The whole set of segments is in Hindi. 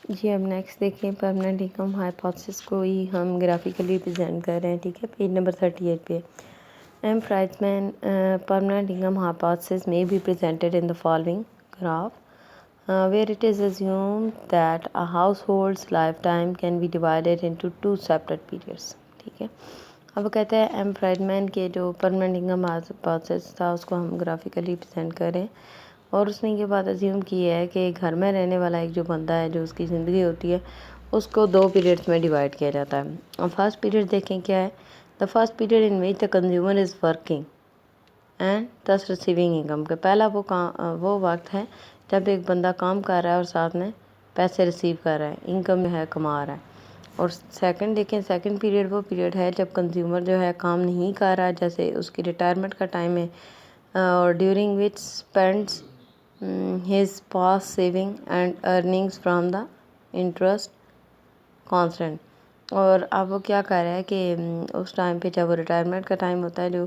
जी अब नेक्स्ट देखिए, परमानेंट इनकम हाइपोथेसिस को ही हम ग्राफिकली रिप्रेजेंट कर रहे हैं, ठीक है। पेज नंबर 38 पे एम फ्राइजमैन परमानेंट इनकम हाइपोथेसिस में be presented in the following graph where it is assumed that a household's lifetime can be divided into two separate periods, ठीक है। अब वो कहते हैं एम फ्राइडमैन के जो परमानेंट इनकम हाइपोथेसिस था उसको हम ग्राफिकली प्रेजेंट करें, और उसने ये बात अज्यूम की है कि घर में रहने वाला एक जो बंदा है, जो उसकी ज़िंदगी होती है, उसको दो पीरियड्स में डिवाइड किया जाता है। अब फर्स्ट पीरियड देखें क्या है, the first period in which the consumer is working and दस रिसीविंग इनकम के पहला वो वक्त है जब एक बंदा काम कर रहा है और साथ में पैसे रिसीव कर रहा है, इनकम जो है कमा रहा है। और सेकंड देखें, सेकंड पीरियड वो पीरियड है जब कंज्यूमर जो है काम नहीं कर रहा है, जैसे उसकी रिटायरमेंट का टाइम है, और during which spends his pass saving and earnings from the interest constant. और अब वो क्या कर रहा है कि उस टाइम पे जब वो रिटायरमेंट का टाइम होता है, जो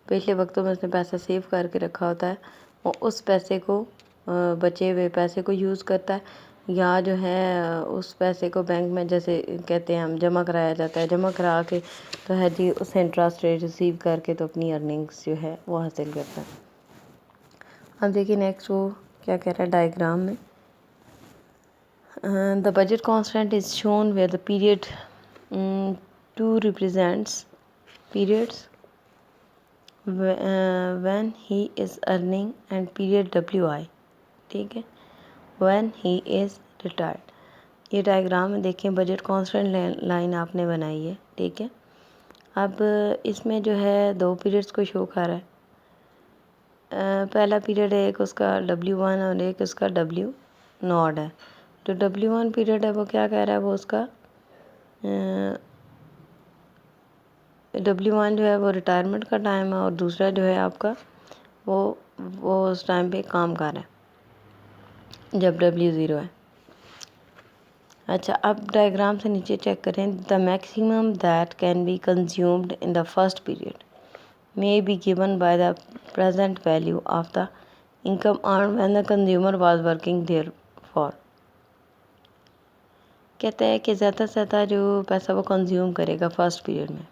पिछले वक्तों में उसने पैसा सेव करके रखा होता है, वो उस पैसे को बचे हुए पैसे को यूज़ करता है, या जो है उस पैसे को बैंक में जैसे कहते हैं हम जमा कराया जाता है, जमा करा के तो है जी उस इंटरेस्ट रेट रिसीव करके तो अपनी अर्निंग्स जो है वो हासिल करता है। अब देखिए नेक्स्ट वो क्या कह रहा है डायग्राम में, the budget constant is shown where the period 2 represents periods when he is earning and period WI, ठीक है, when he is retired। ये डायग्राम में देखें, बजट कांस्टेंट लाइन आपने बनाई है, ठीक है। अब इसमें जो है दो पीरियड्स को शो कर रहा है। पहला पीरियड है एक उसका W1 और एक उसका W0 है। जो W1 पीरियड है वो क्या कह रहा है, वो उसका W1 जो है वो रिटायरमेंट का टाइम है, और दूसरा जो है आपका वो उस टाइम पे काम कर रहा है जब W0 है। अच्छा अब डायग्राम से नीचे चेक करें, the maximum that can be consumed in the first period may be given by the present value of the income earned when the consumer was working therefore। कहते हैं कि ज़्यादा से ज़्यादा जो पैसा वो कंज्यूम करेगा फर्स्ट पीरियड में,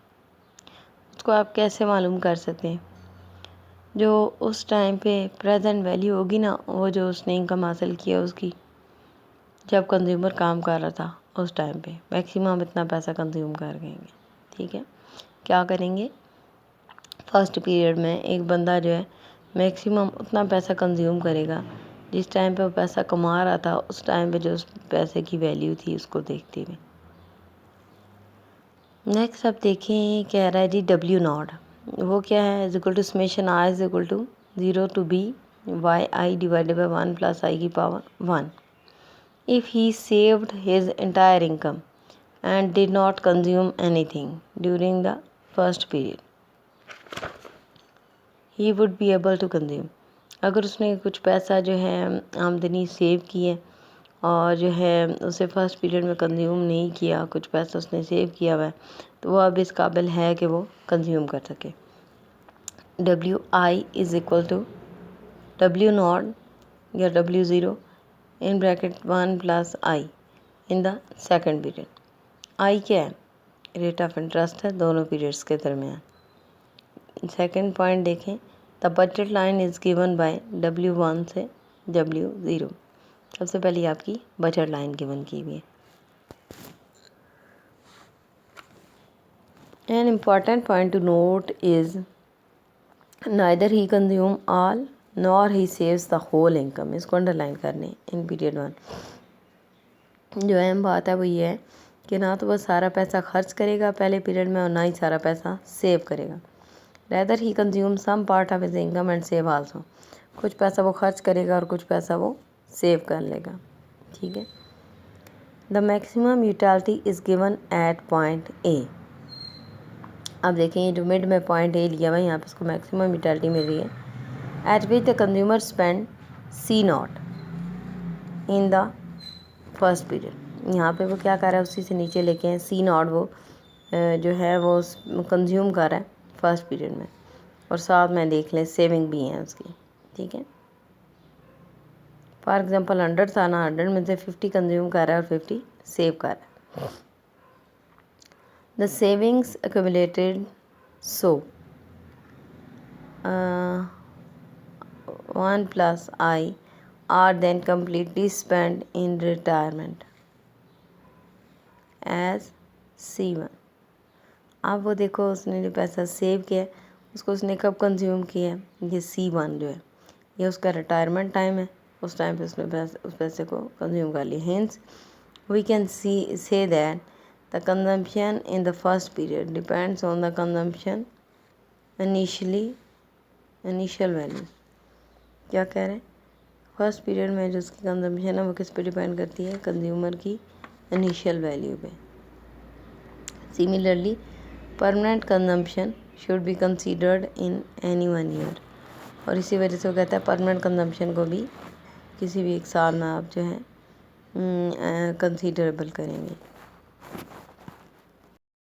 उसको आप कैसे मालूम कर सकते हैं, जो उस टाइम पे प्रेजेंट वैल्यू होगी ना, वो जो उसने इनकम हासिल किया उसकी जब कंज्यूमर काम कर रहा था उस टाइम पे मैक्सिमम इतना पैसा कंज्यूम कर गएंगे, ठीक है। क्या करेंगे, फर्स्ट पीरियड में एक बंदा जो है मैक्सिमम उतना पैसा कंज्यूम करेगा जिस टाइम पे वो पैसा कमा रहा था, उस टाइम पे जो उस पैसे की वैल्यू थी उसको देखते हुए। नेक्स्ट अब देखें क्या रहा है जी, W0 वो क्या है, is equal to summation I is equal to 0 to B YI divided by 1 plus I की power 1। If he saved his entire income and did not consume anything during the first period he would be able to consume. अगर उसने कुछ पैसा जो है आमदनी सेव की है और जो है उसे फर्स्ट पीरियड में कंज्यूम नहीं किया, कुछ पैसा उसने सेव किया हुआ है, तो वो अब इस काबिल है कि वो कंज्यूम कर सके। WI is equal to W0 या W0 in bracket 1 plus I in the second period. I क्या है, रेट ऑफ इंटरेस्ट है दोनों पीरियड्स के दरमियान। सेकेंड पॉइंट देखें, the budget line is given by W1 से W0। सबसे पहले आपकी बजट लाइन गिवन की हुई है। An important point to note is neither he consume all nor he saves the whole income. इसको अंडरलाइन करने इन पीरियड 1। जो अहम बात है वो ये है कि ना तो वह सारा पैसा खर्च करेगा पहले पीरियड में और ना ही सारा पैसा सेव करेगा। Rather he consume some part of his income and save also. कुछ पैसा वो खर्च करेगा और कुछ पैसा वो सेव कर लेगा, ठीक है। The maximum utility is given at point A. अब देखें ये जो मिड में पॉइंट ए लिया हुआ है, यहाँ पे इसको मैक्सिमम यूटिलिटी मिल रही है। Eight which the consumer spend C0 in the first period. यहाँ पे वो क्या कर रहा है, उसी से नीचे लेके हैं C0 वो जो है वो कंज्यूम कर रहा है फर्स्ट पीरियड में, और साथ में देख लें सेविंग भी है उसकी, ठीक है। फॉर एग्जांपल 100 था ना, 100 में से 50 कंज्यूम कर रहा है और 50 सेव कर रहा है। The savings accumulated so 1 plus I are then completely spent in retirement as C1। अब वो देखो उसने जो पैसा सेव किया है उसको उसने कब कंज्यूम किया है, ये C1 जो है ये उसका रिटायरमेंट टाइम है, उस टाइम पे उसने उस पैसे को कंज्यूम कर लिया। Hence we can say that the consumption in the first period depends on the consumption initial value। क्या कह रहे हैं, फर्स्ट पीरियड में जो उसकी कंजम्पशन है वो किस पे डिपेंड करती है, कंज्यूमर की इनिशियल वैल्यू पे। Similarly permanent consumption should be considered in any 1 year. और इसी वजह से वो कहता है परमानेंट कंजम्पशन को भी किसी भी एक साल में आप जो है कंसीडरेबल करेंगे।